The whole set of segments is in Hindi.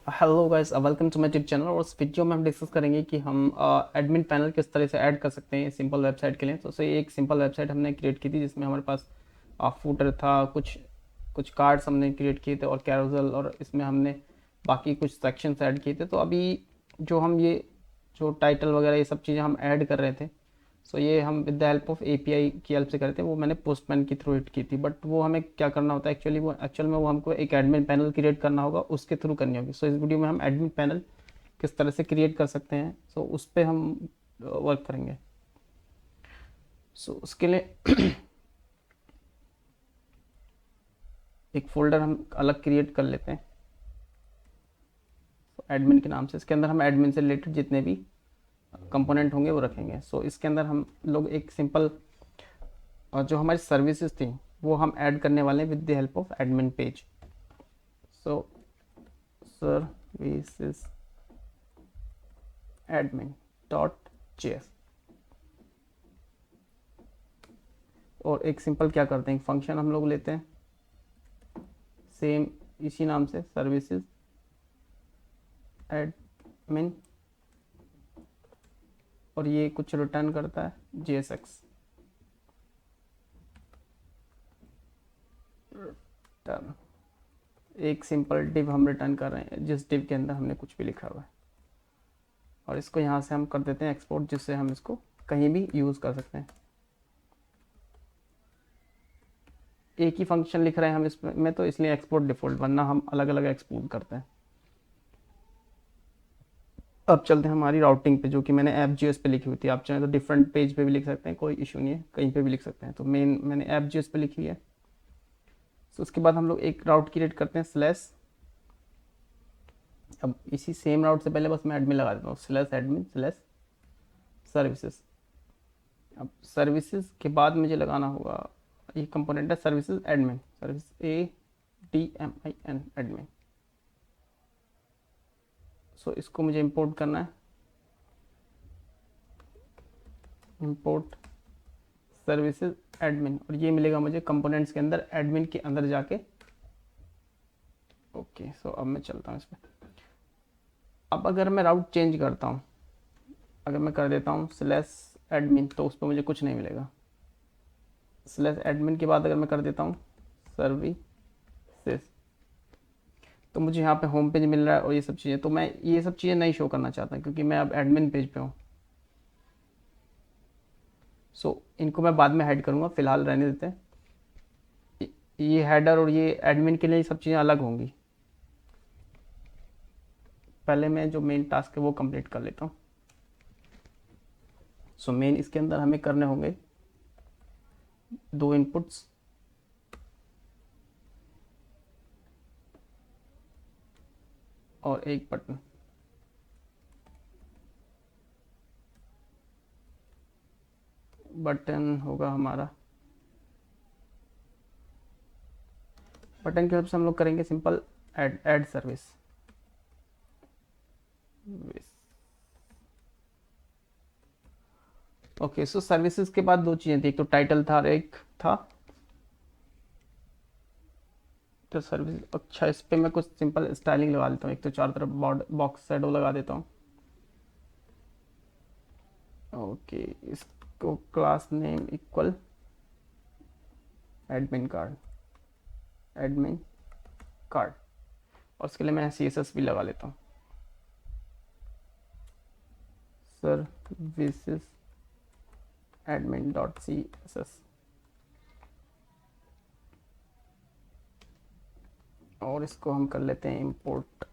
Hello guys, welcome to my YouTube channel. और इस वीडियो में हम डिस्कस करेंगे कि हम एडमिन पैनल किस तरह से ऐड कर सकते हैं सिंपल वेबसाइट के लिए। तो उसे एक सिंपल वेबसाइट हमने क्रिएट की थी जिसमें हमारे पास फूटर था, कुछ कुछ कार्ड्स हमने क्रिएट किए थे और कैरोसेल, और इसमें हमने बाकी कुछ सेक्शंस ऐड किए थे। तो अभी जो हम ये जो टाइटल वगैरह ये सब चीज़ें हम ऐड कर रहे थे, सो ये हम with the help of API की हेल्प से करते हैं। वो मैंने पोस्टमैन के थ्रू हिट की थी, बट वो हमें क्या करना होता है एक्चुअल में वो हमको एक एडमिन पैनल क्रिएट करना होगा, उसके थ्रू करनी होगी। सो इस वीडियो में हम एडमिन पैनल किस तरह से क्रिएट कर सकते हैं, सो उस पर हम वर्क करेंगे। सो उसके लिए एक फोल्डर हम अलग क्रिएट कर लेते हैं एडमिन के नाम से। इसके अंदर हम एडमिन से रिलेटेड जितने भी कंपोनेंट होंगे वो रखेंगे। सो इसके अंदर हम लोग एक सिंपल और जो हमारी सर्विसेज थी वो हम ऐड करने वाले हैं with the help of admin page. So services admin dot JS, और एक सिंपल क्या करते हैं, फंक्शन हम लोग लेते हैं सेम इसी नाम से, सर्विसेज एडमिन, और ये कुछ रिटर्न करता है JSX रिटर्न। एक सिंपल डिव हम रिटर्न कर रहे हैं जिस डिव के अंदर हमने कुछ भी लिखा हुआ है, और इसको यहाँ से हम कर देते हैं एक्सपोर्ट, जिससे हम इसको कहीं भी यूज़ कर सकते हैं। एक ही फंक्शन लिख रहे हैं हम इसमें, तो इसलिए एक्सपोर्ट डिफॉल्ट, वरना हम अलग अलग एक्सपोर्ट करते हैं। अब चलते हैं हमारी राउटिंग पे, जो कि मैंने ऐप जीएस पे लिखी हुई थी। आप चाहें तो डिफरेंट पेज पे भी लिख सकते हैं, कोई इशू नहीं है, कहीं पे भी लिख सकते हैं। तो मैंने ऐप जीएस पे लिखी है। तो उसके बाद हम लोग एक राउट क्रिएट करते हैं स्लैश। अब इसी सेम राउट से पहले बस मैं एडमिन लगा देता हूँ, स्लैश एडमिन स्लैश सर्विसेज। अब सर्विसेज के बाद मुझे लगाना होगा, ये कंपोनेंट है services admin, service ADMIN admin. So इसको मुझे इंपोर्ट करना है, इंपोर्ट सर्विसेज एडमिन, और ये मिलेगा मुझे कंपोनेंट्स के अंदर, एडमिन के अंदर जाके। ओके, सो अब मैं चलता हूँ इस पर। अब अगर मैं राउट चेंज करता हूँ, अगर मैं कर देता हूँ स्लैश एडमिन, तो उस पर मुझे कुछ नहीं मिलेगा। स्लैश एडमिन के बाद अगर मैं कर देता हूँ सर्विसेज, तो मुझे यहाँ पे होम पेज मिल रहा है और ये सब चीज़ें। तो मैं ये सब चीज़ें नहीं शो करना चाहता क्योंकि मैं अब एडमिन पेज पे हूँ। सो इनको मैं बाद में हाइड करूँगा, फिलहाल रहने देते हैं। ये हेडर और ये एडमिन के लिए सब चीज़ें अलग होंगी। पहले मैं जो मेन टास्क है वो कंप्लीट कर लेता हूँ। सो मेन इसके अंदर हमें करने होंगे 2 इनपुट्स, और एक बटन। बटन होगा हमारा, बटन की हेल्प से हम लोग करेंगे simple add service. Okay, so services के बाद 2 चीज़ें थी, एक तो टाइटल था और एक था तो सर्विस। अच्छा, इस पर मैं कुछ सिंपल स्टाइलिंग लगा देता हूँ। एक तो चारों तरफ बॉक्स शैडो लगा देता हूँ। ओके, इसको class name equal admin card, admin card, और उसके लिए मैं CSS भी लगा लेता हूँ, सर्विसेज एडमिन डॉट CSS। और इसको हम कर लेते हैं import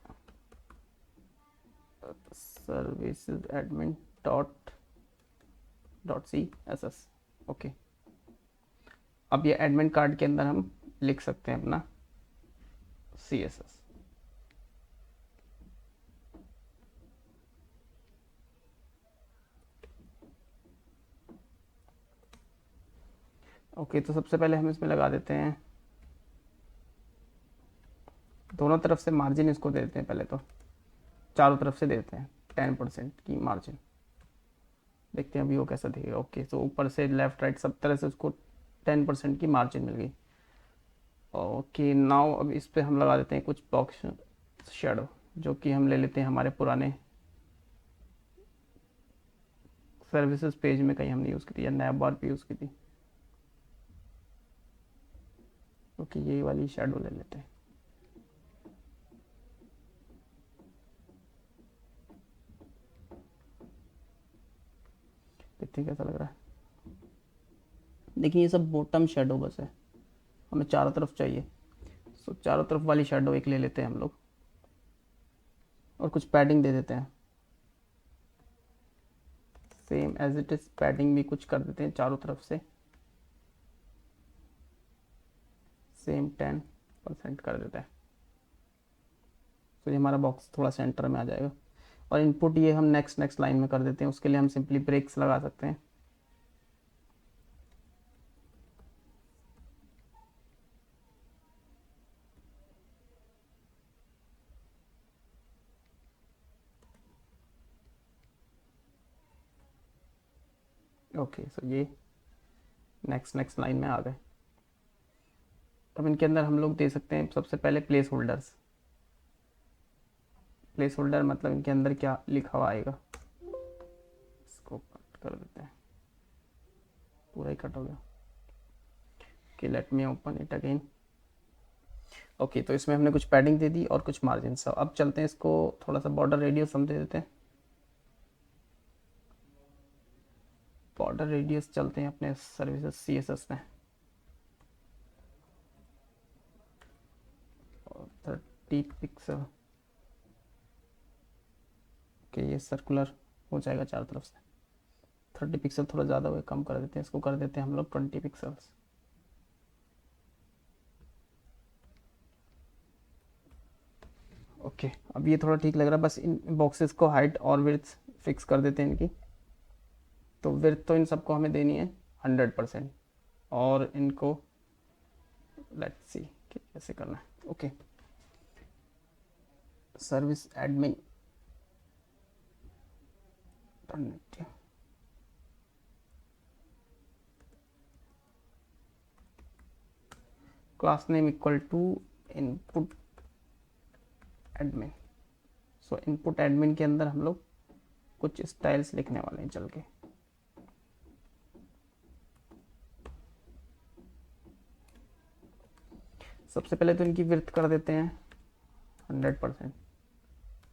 services admin dot CSS। Okay, अब ये एडमिन कार्ड के अंदर हम लिख सकते हैं अपना CSS। ओके, तो सबसे पहले हम इसमें लगा देते हैं, दोनों तरफ से मार्जिन इसको दे देते हैं। पहले तो चारों तरफ से देते हैं 10% की मार्जिन। देखते हैं अभी वो कैसा दिखेगा। ओके, तो ऊपर से लेफ्ट राइट सब तरह से उसको 10% की मार्जिन मिल गई। ओके, नाउ अब इस पर हम लगा देते हैं कुछ बॉक्स शेडो। जो कि हम ले लेते हैं हमारे पुराने सर्विसेज पेज में, कहीं हमने यूज़ की थी या नैब बार पे यूज़ की थी, क्योंकि यही वाली शेडो ले लेते हैं। देखते हैं कैसा लग रहा है। देखिए ये सब बॉटम शेडो बस है, हमें चारों तरफ चाहिए। सो चारों तरफ वाली शेडो एक ले लेते हैं हम लोग, और कुछ पैडिंग दे देते हैं, same as it is padding भी कुछ कर देते हैं चारों तरफ से, सेम 10% कर देते हैं। तो ये हमारा बॉक्स थोड़ा सेंटर में आ जाएगा। और इनपुट ये हम नेक्स्ट लाइन में कर देते हैं, उसके लिए हम सिंपली ब्रेक्स लगा सकते हैं। ओके, सो ये नेक्स्ट लाइन में आ गए। अब इनके अंदर हम लोग दे सकते हैं सबसे पहले प्लेस होल्डर्स। प्लेस होल्डर मतलब इनके अंदर क्या लिखा हुआ आएगा, इसको कट कर देते हैं, पूरा ही कट हो गया। Okay, let me open it again. Okay, तो इसमें हमने कुछ पैडिंग दे दी और कुछ मार्जिन। सब अब चलते हैं, इसको थोड़ा सा बॉर्डर रेडियस हम दे देते हैं। बॉर्डर रेडियस चलते हैं अपने सर्विसेज CSS में, 30 पिक्सल। ओके, ये सर्कुलर हो जाएगा चारों तरफ से। 30 पिक्सल थोड़ा ज़्यादा हुए, कम कर देते हैं, इसको कर देते हैं हम लोग 20 पिक्सल्स। ओके, अब ये थोड़ा ठीक लग रहा है। बस इन बॉक्सेस को हाइट और विड्थ फिक्स कर देते हैं इनकी। तो विड्थ तो इन सबको हमें देनी है 100%, और इनको लेट्स सी कैसे करना है। Okay, service admin class name equal to input admin. So input admin के अंदर हम लोग कुछ स्टाइल्स लिखने वाले हैं चल के। सबसे पहले तो इनकी विड्थ कर देते हैं 100%,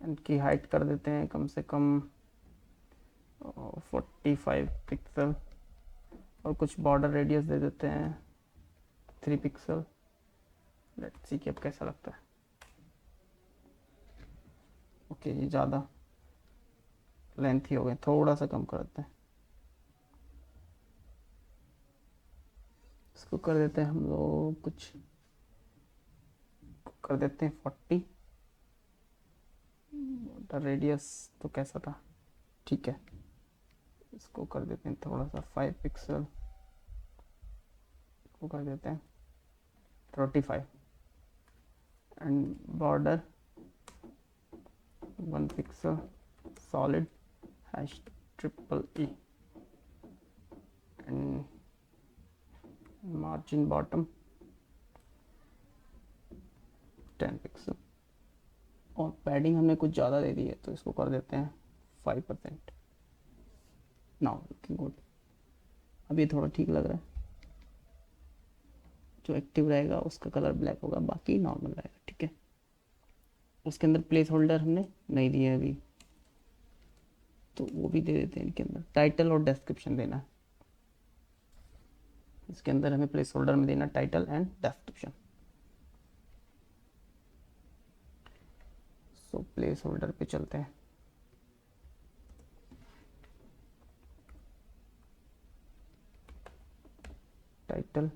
इनकी हाइट कर देते हैं कम से कम 45 पिक्सल, और कुछ बॉर्डर रेडियस दे देते हैं 3 पिक्सल। लेट्स सी कि अब कैसा लगता है। ओके, ये ज़्यादा लेंथी हो गए, थोड़ा सा कम कर देते हैं। इसको कर देते हैं हम लोग, कुछ कर देते हैं 40। रेडियस तो कैसा था, ठीक है, इसको कर देते हैं थोड़ा सा 5 पिक्सल, इसको कर देते हैं 35, and border 1 pixel solid #EE, and margin bottom 10 pixel. और पैडिंग हमने कुछ ज़्यादा दे दी है, तो इसको कर देते हैं 5%। Now looking good. अब ये थोड़ा ठीक लग रहा है। जो एक्टिव रहेगा उसका कलर ब्लैक होगा, बाकी नॉर्मल रहेगा, ठीक है। उसके अंदर प्लेस होल्डर हमने नहीं दिए अभी, तो वो भी दे देते हैं इनके अंदर। टाइटल और डिस्क्रिप्शन देना है, इसके अंदर हमें प्लेस होल्डर में देना title and description. So place holder पे चलते हैं। Title,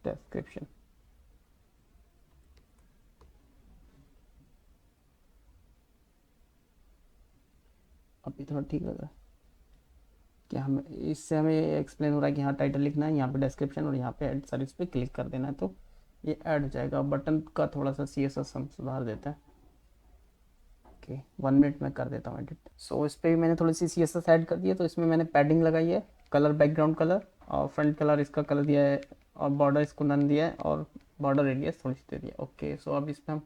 description. अभी थोड़ा ठीक लग रहा है कि हम इससे हमें एक्सप्लेन हो रहा है कि यहाँ टाइटल लिखना है, यहाँ पे डिस्क्रिप्शन, और यहाँ पे ऐड सर्विस पे क्लिक कर देना है, तो ये ऐड हो जाएगा। बटन का थोड़ा सा CSS हम सुधार देते हैं। ओके, 1 मिनट में कर देता हूँ एडिट। सो इस पर भी मैंने थोड़ी सी CSS ऐड कर दी है। तो इसमें मैंने पैडिंग लगाई है, कलर बैकग्राउंड कलर, और फ्रंट कलर इसका कलर दिया है और बॉर्डर इसको नन दिया है और बॉर्डर रेडियस थोड़ी सी दे दिया। ओके, सो अब इसमें हम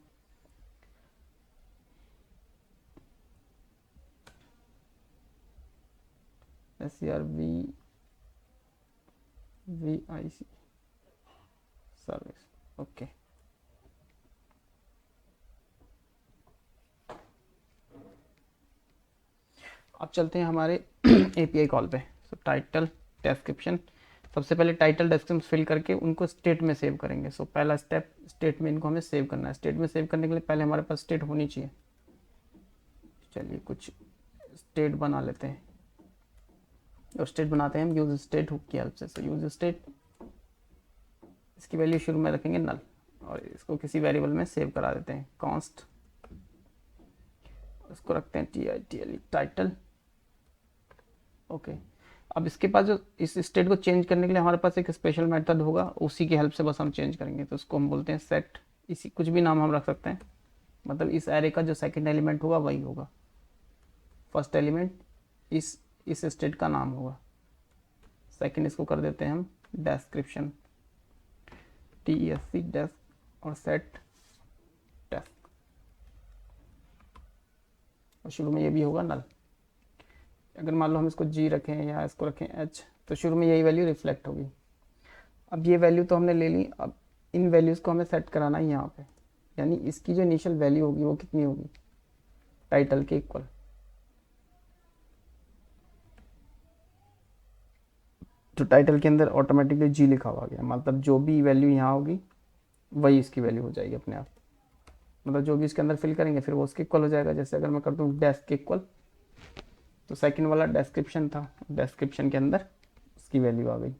SCRV VIC सर्विस। ओके, अब चलते हैं हमारे API कॉल पे। सो टाइटल डिस्क्रिप्शन, सबसे पहले टाइटल डिस्क्रिप्शन फिल करके उनको स्टेट में सेव करेंगे। सो पहला स्टेप, स्टेट में इनको हमें सेव करना है। स्टेट में सेव करने के लिए पहले हमारे पास स्टेट होनी चाहिए। चलिए कुछ स्टेट बना लेते हैं, और स्टेट बनाते हैं हम यूज स्टेट हुक की हेल्प से। सो यूज स्टेट, इसकी वैल्यू शुरू में रखेंगे नल, और इसको किसी वेरिएबल में सेव करा देते हैं, कॉन्स्ट, इसको रखते हैं TITLE टाइटल। ओके, अब इसके पास जो इस स्टेट को चेंज करने के लिए हमारे पास एक स्पेशल मेथड होगा, उसी की हेल्प से बस हम चेंज करेंगे। तो उसको हम बोलते हैं सेट, इसी कुछ भी नाम हम रख सकते हैं, मतलब इस एरे का जो सेकंड एलिमेंट होगा वही होगा, फर्स्ट एलिमेंट इस स्टेट का नाम होगा। सेकंड इसको कर देते हैं हम डिस्क्रिप्शन, TESC डेस्क, और सेट डेस्क, और शुरू में ये भी होगा नल। अगर मान लो हम इसको G रखें या इसको रखें H, तो शुरू में यही वैल्यू रिफ्लेक्ट होगी। अब ये वैल्यू तो हमने ले ली, अब इन वैल्यूज़ को हमें सेट कराना है यहाँ पे, यानी इसकी जो इनिशियल वैल्यू होगी वो कितनी होगी, टाइटल के इक्वल। तो टाइटल के अंदर ऑटोमेटिकली G लिखा हुआ गया, मतलब जो भी वैल्यू यहाँ होगी वही इसकी वैल्यू हो जाएगी अपने आप, मतलब जो भी इसके अंदर फिल करेंगे फिर वो उसके इक्वल हो जाएगा। जैसे अगर मैं कर दूँ डेस्क के इक्वल, तो सेकंड वाला डिस्क्रिप्शन था, डिस्क्रिप्शन के अंदर उसकी वैल्यू आ गई।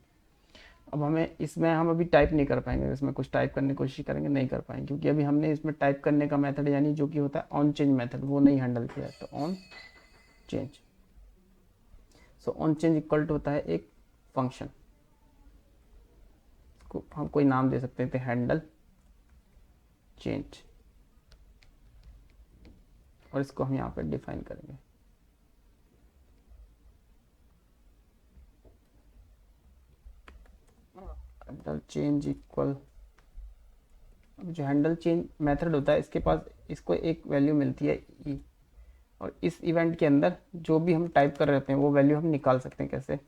अब हमें इसमें हम अभी टाइप नहीं कर पाएंगे, इसमें कुछ टाइप करने की कोशिश करेंगे, नहीं कर पाएंगे, क्योंकि अभी हमने इसमें टाइप करने का मेथड यानी जो कि होता है ऑन चेंज मेथड वो नहीं हैंडल किया है। तो on change, so on change equal to होता है एक फंक्शन, इसको हम कोई नाम दे सकते थे, हैंडल चेंज, और इसको हम यहाँ पे डिफाइन करेंगे। हैंडल चेंज इक्वल, अब जो हैंडल चेंज मेथड होता है इसके पास इसको एक वैल्यू मिलती है ई, और इस इवेंट के अंदर जो भी हम टाइप कर रहे होते हैं वो वैल्यू हम निकाल सकते हैं। कैसे,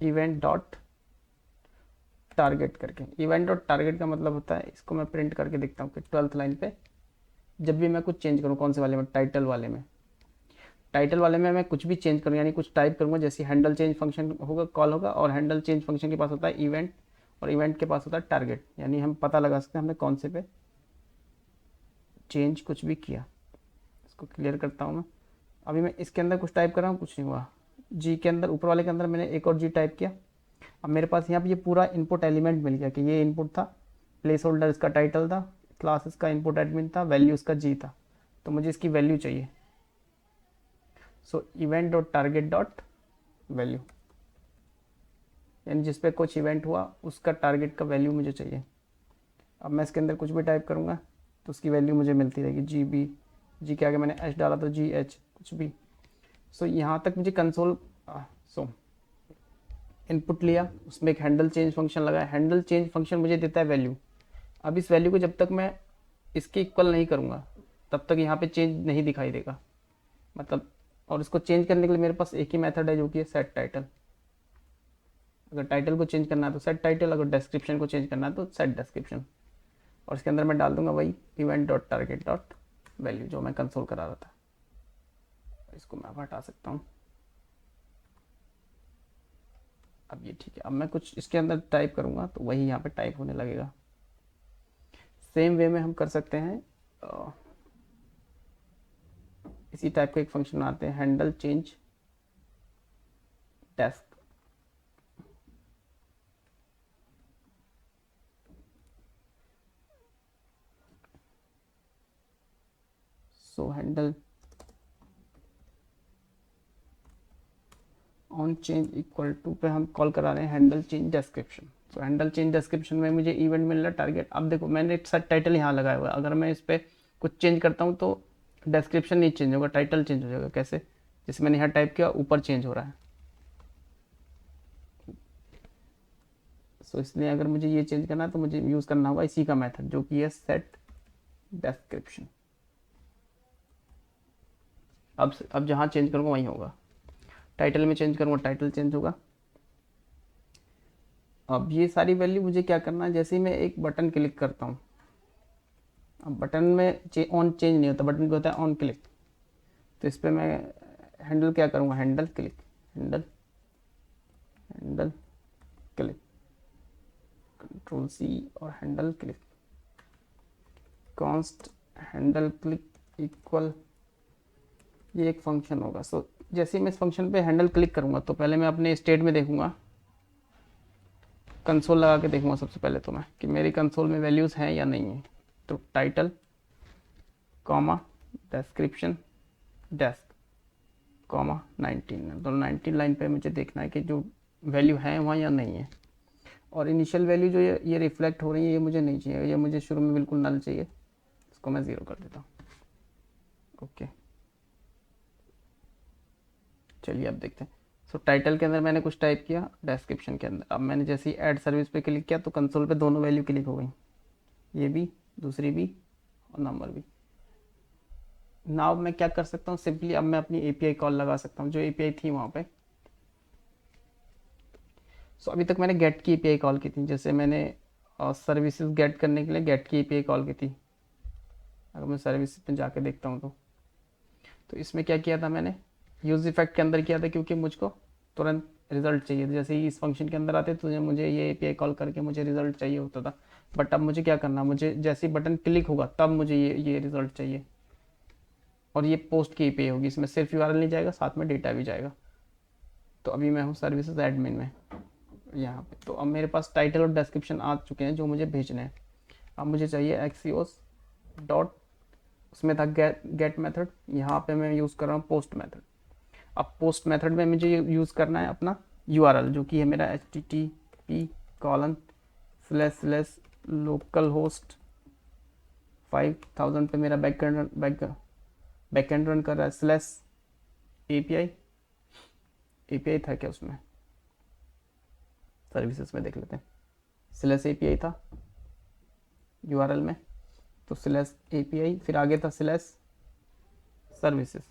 इवेंट डॉट टारगेट करके। इवेंट डॉट टारगेट का मतलब होता है, इसको मैं प्रिंट करके देखता हूँ कि 12th लाइन पे जब भी मैं कुछ चेंज करूँ, कौन से वाले में, टाइटल वाले में, टाइटल वाले में मैं कुछ भी चेंज करूँ यानी कुछ टाइप करूँगा, जैसे हैंडल चेंज फंक्शन होगा, कॉल होगा, और हैंडल चेंज फंक्शन के पास होता है इवेंट, और इवेंट के पास होता है टारगेट, यानी हम पता लगा सकते हैं हमने कौन से पे चेंज कुछ भी किया। इसको क्लियर करता हूँ मैं। अभी मैं इसके अंदर कुछ टाइप कर रहा हूँ, कुछ नहीं हुआ। जी के अंदर, ऊपर वाले के अंदर मैंने एक और जी टाइप किया। अब मेरे पास यहाँ पे ये पूरा इनपुट एलिमेंट मिल गया कि ये इनपुट था, प्लेस होल्डर इसका टाइटल था, क्लास इसका इनपुट एडमिन था, वैल्यू इसका जी था, तो मुझे इसकी वैल्यू चाहिए। सो event dot target dot value, यानी जिस पे कुछ इवेंट हुआ उसका टारगेट का वैल्यू मुझे चाहिए। अब मैं इसके अंदर कुछ भी टाइप करूँगा तो उसकी वैल्यू मुझे मिलती रहेगी, जी बी, जी के आगे मैंने एच डाला तो जी एच, कुछ भी। सो यहाँ तक मुझे कंसोल, सो इनपुट लिया, उसमें एक हैंडल चेंज फंक्शन लगाया, हैंडल चेंज फंक्शन मुझे देता है वैल्यू। अब इस वैल्यू को जब तक मैं इसके इक्वल नहीं करूँगा तब तक यहाँ पे चेंज नहीं दिखाई देगा, मतलब। और इसको चेंज करने के लिए मेरे पास एक ही मेथड है जो कि है सेट टाइटल। अगर टाइटल को चेंज करना है तो सेट टाइटल, अगर डिस्क्रिप्शन को चेंज करना है तो सेट डिस्क्रिप्शन, और इसके अंदर मैं डाल दूंगा वही event dot target dot value जो मैं कंसोल करा रहा था। इसको मैं हटा सकता हूँ। अब ये ठीक है। अब मैं कुछ इसके अंदर टाइप करूँगा तो वही यहाँ पे टाइप होने लगेगा। सेम वे में हम कर सकते हैं, इसी टाइप का एक फंक्शन आते हैं, handle change desc. So handle on change equal to पे हम कॉल करा रहे हैं हैंडल चेंज डिस्क्रिप्शन। तो हैंडल चेंज डिस्क्रिप्शन में मुझे इवेंट मिल रहा है टारगेट। अब देखो मैंने सेट टाइटल यहाँ लगाया हुआ है, अगर मैं इस पर कुछ चेंज करता हूँ तो डिस्क्रिप्शन नहीं चेंज होगा, टाइटल चेंज हो जाएगा। कैसे, जैसे मैंने यहाँ टाइप किया ऊपर चेंज हो रहा है, सो इसलिए अगर मुझे ये चेंज करना है तो मुझे यूज़ करना होगा इसी का मेथड, जो कि है सेट डिस्क्रिप्शन। अब जहाँ चेंज करूँगा वहीं होगा। टाइटल में चेंज करूँगा, टाइटल चेंज होगा। अब ये सारी वैल्यू मुझे क्या करना है, जैसे ही मैं एक बटन क्लिक करता हूँ, अब बटन में ऑन चेंज नहीं होता, बटन को होता है ऑन क्लिक। तो इस पर मैं हैंडल क्या करूँगा, handle click, handle handle click, control C और handle click, const handle click equal, ये एक फंक्शन होगा। सो जैसे ही मैं इस फंक्शन पे हैंडल क्लिक करूँगा तो पहले मैं अपने स्टेट में देखूँगा, कंसोल लगा के देखूँगा सबसे पहले तो मैं कि मेरी कंसोल में वैल्यूज़ हैं या नहीं है। तो title comma description desk comma 19, तो 19 लाइन पे मुझे देखना है कि जो वैल्यू है वहाँ या नहीं है। और इनिशियल वैल्यू जो ये रिफ्लेक्ट हो रही है ये मुझे नहीं चाहिए, ये मुझे शुरू में बिल्कुल नल चाहिए, इसको मैं 0 कर देता हूँ। ओके, चलिए अब देखते हैं। सो टाइटल के अंदर मैंने कुछ टाइप किया, डिस्क्रिप्शन के अंदर अब मैंने जैसे ही ऐड सर्विस पे क्लिक किया तो कंसोल पे दोनों वैल्यू क्लिक हो गई, ये भी, दूसरी भी और नंबर भी। नाउ मैं क्या कर सकता हूँ, सिंपली अब मैं अपनी एपीआई कॉल लगा सकता हूँ, जो एपीआई थी वहाँ पे। सो अभी तक मैंने गेट की एपीआई कॉल की थी, जैसे मैंने सर्विसेज गेट करने के लिए गेट की एपीआई कॉल की थी। अगर मैं सर्विस पे जाके देखता हूँ तो इसमें क्या किया था मैंने, यूज इफेक्ट के अंदर किया था, क्योंकि मुझको तुरंत रिजल्ट चाहिए था। जैसे ही इस फंक्शन के अंदर आते तो मुझे ये एपीआई कॉल करके मुझे रिजल्ट चाहिए होता था। बट अब मुझे क्या करना, मुझे जैसे ही बटन क्लिक होगा तब मुझे ये रिजल्ट चाहिए। और ये पोस्ट की एपीआई होगी, इसमें सिर्फ यूआरएल नहीं जाएगा, साथ में डेटा भी जाएगा। तो अभी मैं हूँ सर्विसेज एडमिन में यहाँ पे। तो अब मेरे पास टाइटल और डिस्क्रिप्शन आ चुके हैं जो मुझे भेजने हैं। अब मुझे चाहिए एक्सियोस डॉट, उसमें था गेट मेथड, यहाँ पे मैं यूज़ कर रहा हूँ पोस्ट मेथड। अब पोस्ट मेथड में मुझे यूज़ करना है अपना यूआरएल, जो कि है मेरा http:// लोकल होस्ट 5000 पे मेरा बैकएंड रन कर रहा है, स्लैश एपीआई था क्या उसमें, सर्विसेज में देख लेते हैं। स्लैश एपीआई था यूआरएल में, तो स्लैश एपीआई, फिर आगे था स्लैश सर्विसेज,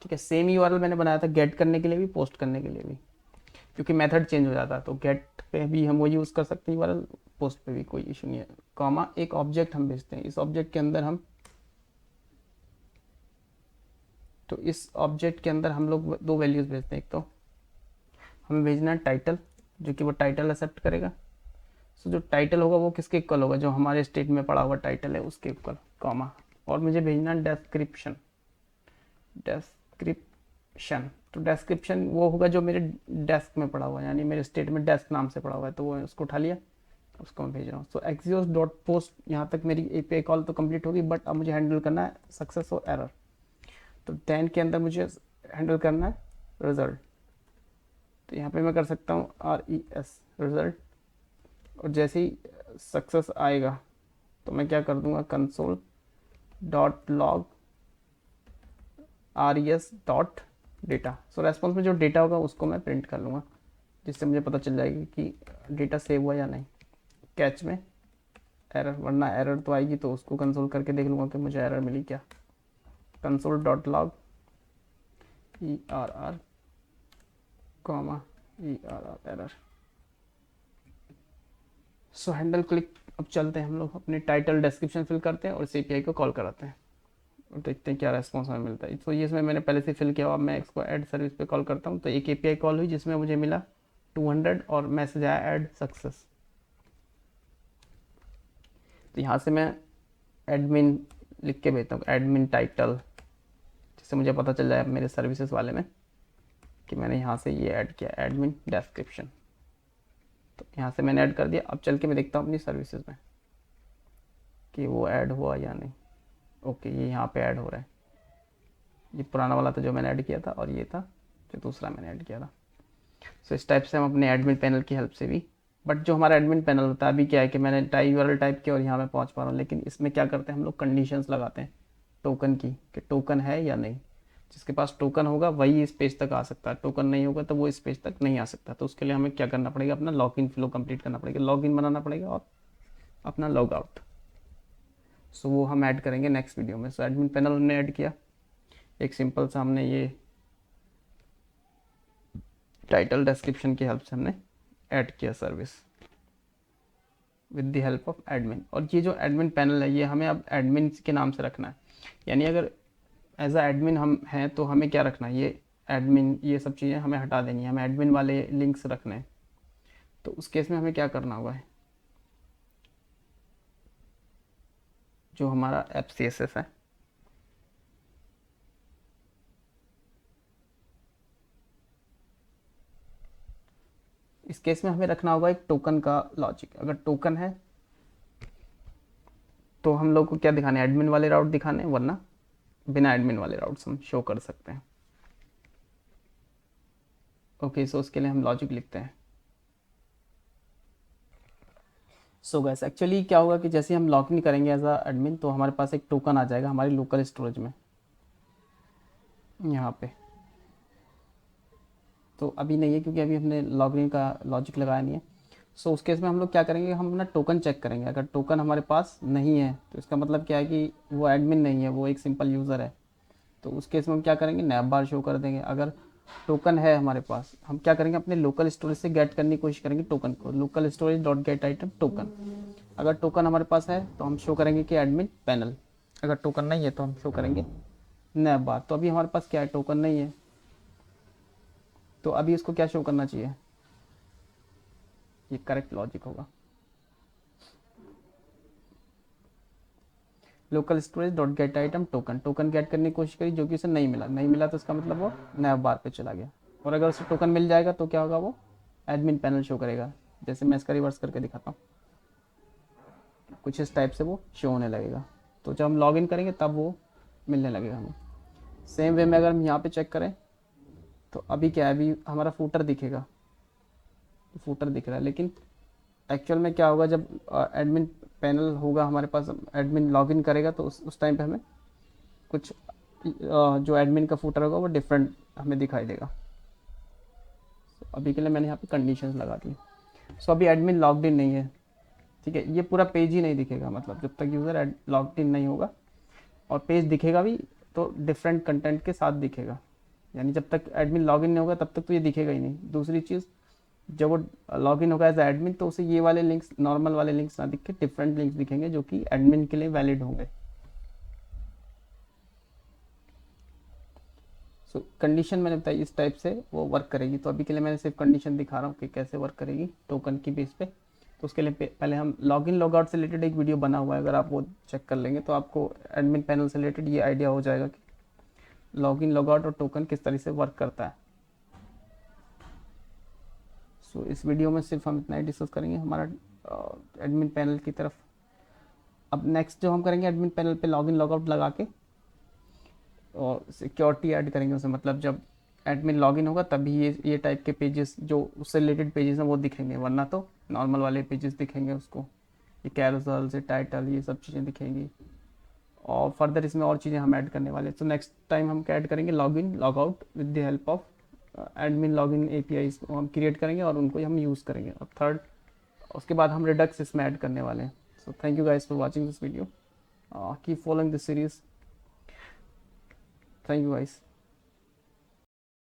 ठीक है। सेम यूआरएल मैंने बनाया था गेट करने के लिए भी, पोस्ट करने के लिए भी, क्योंकि मेथड चेंज हो जाता है। तो गेट पे भी हम वो यूज़ कर सकते हैं यूआरएल, पोस्ट पे भी कोई इशू नहीं है। कॉमा एक ऑब्जेक्ट हम भेजते हैं, इस ऑब्जेक्ट के अंदर हम लोग दो वैल्यूज़ भेजते हैं। एक तो हमें भेजना है टाइटल, जो कि वो टाइटल एक्सेप्ट करेगा। सो जो टाइटल होगा वो किसके इक्वल होगा, जो हमारे स्टेट में पड़ा हुआ टाइटल है उसके इक्वल, कॉमा। और मुझे भेजना है डिस्क्रिप्शन, तो डिस्क्रिप्शन वो होगा जो मेरे डेस्क में पड़ा हुआ है, यानी मेरे स्टेट में डेस्क नाम से पड़ा हुआ है, तो वो उसको उठा लिया, उसको मैं भेज रहा हूँ। सो एक्सियोस डॉट पोस्ट, यहाँ तक मेरी एपीआई कॉल तो कंप्लीट होगी, बट अब मुझे हैंडल करना है सक्सेस और एरर। तो देन के अंदर मुझे हैंडल करना है रिजल्ट, तो यहाँ पे मैं कर सकता हूँ RES रिजल्ट। और जैसे ही सक्सेस आएगा तो मैं क्या कर दूंगा, console dot log RES dot data. So response में जो डेटा होगा उसको मैं प्रिंट कर लूँगा, जिससे मुझे पता चल जाएगी कि डेटा सेव हुआ या नहीं। कैच में एरर, वरना एरर तो आएगी, तो उसको कंसोल करके देख लूँगा कि मुझे एरर मिली क्या। Console dot log ERR comma ERR error. So handle click. अब चलते हैं हम लोग अपने टाइटल डिस्क्रिप्शन फिल करते हैं और इस एपीआई को कॉल कराते हैं और देखते हैं क्या रेस्पॉन्स हमें मिलता है। तो ये इसमें मैंने पहले से फिल किया हुआ, अब मैं इसको ऐड सर्विस पे कॉल करता हूँ। तो एक एपीआई कॉल हुई जिसमें मुझे मिला 200 और मैसेज आया ऐड सक्सेस। तो यहाँ से मैं एडमिन लिख के भेजता हूँ, एडमिन टाइटल, जिससे मुझे पता चल जाए मेरे सर्विसेज वाले में कि मैंने यहाँ से ये ऐड किया, एडमिन डिस्क्रिप्शन। तो यहाँ से मैंने ऐड कर दिया। अब चल के मैं देखता हूँ अपनी सर्विसेज में कि वो ऐड हुआ या नहीं। ओके, ये यहाँ पे ऐड हो रहा है। ये पुराना वाला था जो मैंने ऐड किया था, और ये था जो दूसरा मैंने ऐड किया था। सो इस टाइप से हम अपने एडमिन पैनल की हेल्प से भी, बट जो हमारा एडमिन पैनल होता है अभी क्या है कि मैंने यूआरएल टाइप किया और यहाँ मैं पहुँच पा रहा हूँ, लेकिन इसमें क्या करते हैं हम लोग कंडीशंस लगाते हैं टोकन की, कि टोकन है या नहीं। जिसके पास टोकन होगा वही इस पेज तक आ सकता है, टोकन नहीं होगा तो वो इस पेज तक नहीं आ सकता। तो उसके लिए हमें क्या करना पड़ेगा, अपना लॉगिन फ्लो कंप्लीट करना पड़ेगा, लॉगिन बनाना पड़ेगा और अपना लॉग आउट। सो वो हम ऐड करेंगे नेक्स्ट वीडियो में। सो एडमिन पैनल हमने ऐड किया, एक सिंपल सा हमने ये टाइटल डिस्क्रिप्शन की हेल्प से हमने ऐड किया service with the help of admin. और ये जो एडमिन पैनल है ये हमें अब एडमिन के नाम से रखना है, यानी अगर एज अ एडमिन हम हैं तो हमें क्या रखना है, ये एडमिन ये सब चीज़ें हमें हटा देनी है, हमें एडमिन वाले लिंक्स रखने हैं। तो उस केस में हमें क्या करना होगा है, जो हमारा ऐप CSS है इस केस में हमें रखना होगा एक टोकन का लॉजिक। अगर टोकन है तो हम लोग को क्या दिखाने, एडमिन वाले राउट दिखाने, वरना बिना एडमिन वाले राउट्स हम शो कर सकते हैं। ओके, सो उसके लिए हम लॉजिक लिखते हैं। सो गैस एक्चुअली क्या होगा कि जैसे हम लॉग इन करेंगे एज अ एडमिन तो हमारे पास एक टोकन आ जाएगा हमारी लोकल स्टोरेज में यहाँ पे। तो अभी नहीं है क्योंकि अभी हमने लॉग इन का लॉजिक लगाया नहीं है। सो उस केस में हम लोग क्या करेंगे, हम अपना टोकन चेक करेंगे। अगर टोकन हमारे पास नहीं है तो इसका मतलब क्या है कि वो एडमिन नहीं है, वो एक सिंपल यूज़र है। तो उस केस में हम क्या करेंगे, नैप बार शो कर देंगे। अगर टोकन है हमारे पास, हम क्या करेंगे, अपने लोकल स्टोरेज से गेट करने की कोशिश करेंगे टोकन को, local storage dot get item token. अगर टोकन हमारे पास है तो हम शो करेंगे कि एडमिन पैनल, अगर टोकन नहीं है तो हम शो करेंगे नैप बार। तो अभी हमारे पास क्या है, टोकन नहीं है, तो अभी इसको क्या शो करना चाहिए, ये करेक्ट लॉजिक होगा, local storage dot get item token. Token get करने की कोशिश करी जो कि उसे नहीं मिला, नहीं मिला तो इसका मतलब वो नैप बार पे चला गया। और अगर उसे टोकन मिल जाएगा तो क्या होगा, वो एडमिन पैनल शो करेगा। जैसे मैं इसका रिवर्स करके दिखाता हूँ, कुछ इस टाइप से वो शो होने लगेगा। तो जब हम लॉग इन करेंगे तब वो मिलने लगेगा हमें। सेम वे में अगर हम यहाँ पे चेक करें तो अभी क्या है, अभी हमारा फूटर दिखेगा, फूटर दिख रहा है, लेकिन एक्चुअल में क्या होगा, जब एडमिन पैनल होगा हमारे पास, एडमिन लॉगिन करेगा तो उस टाइम पे हमें कुछ जो एडमिन का फूटर होगा वो डिफरेंट हमें दिखाई देगा। अभी के लिए मैंने यहाँ पे कंडीशंस लगा दी। सो अभी एडमिन लॉग्ड इन नहीं है, ठीक है, ये पूरा पेज ही नहीं दिखेगा, मतलब जब तक यूज़र लॉग्ड इन नहीं होगा। और पेज दिखेगा भी तो डिफरेंट कंटेंट के साथ दिखेगा, यानी जब तक एडमिन लॉगिन नहीं होगा तब तक तो ये दिखेगा ही नहीं। दूसरी चीज़, जब वो लॉगिन होगा एज एडमिन तो उसे ये वाले लिंक्स, नॉर्मल वाले लिंक्स ना दिख के डिफरेंट लिंक्स दिखेंगे जो कि एडमिन के लिए वैलिड होंगे। सो कंडीशन मैंने बताई इस टाइप से वो वर्क करेगी। तो अभी के लिए मैंने सिर्फ कंडीशन दिखा रहा हूँ कि कैसे वर्क करेगी टोकन की बेस पे। तो उसके लिए पहले हम लॉगिन लॉगआउट से रिलेटेड एक वीडियो बना हुआ है, अगर आप वो चेक कर लेंगे तो आपको एडमिन पैनल से रिलेटेड ये आइडिया हो जाएगा कि लॉगिन लॉगआउट और टोकन किस तरह से वर्क करता है। सो इस वीडियो में सिर्फ हम इतना ही डिस्कस करेंगे हमारा एडमिन पैनल की तरफ। अब नेक्स्ट जो हम करेंगे, एडमिन पैनल पे लॉगिन लॉगआउट लगा के और सिक्योरिटी ऐड करेंगे उसमें, मतलब जब एडमिन लॉगिन होगा तभी ये टाइप के पेजेस जो उससे रिलेटेड पेजेस हैं वो दिखेंगे, वरना तो नॉर्मल वाले पेजेस दिखेंगे उसको। ये कैरोसेल से टाइटल ये सब चीज़ें दिखेंगी। और फर्दर इसमें और चीज़ें हम ऐड करने वाले हैं। तो नेक्स्ट टाइम हम क्या ऐड करेंगे, login logout with the help of admin login APIs को हम क्रिएट करेंगे और उनको हम यूज़ करेंगे। और थर्ड, उसके बाद हम रिडक्स इसमें ऐड करने वाले हैं। So thank you guys for watching this video, keep following this series, thank you guys.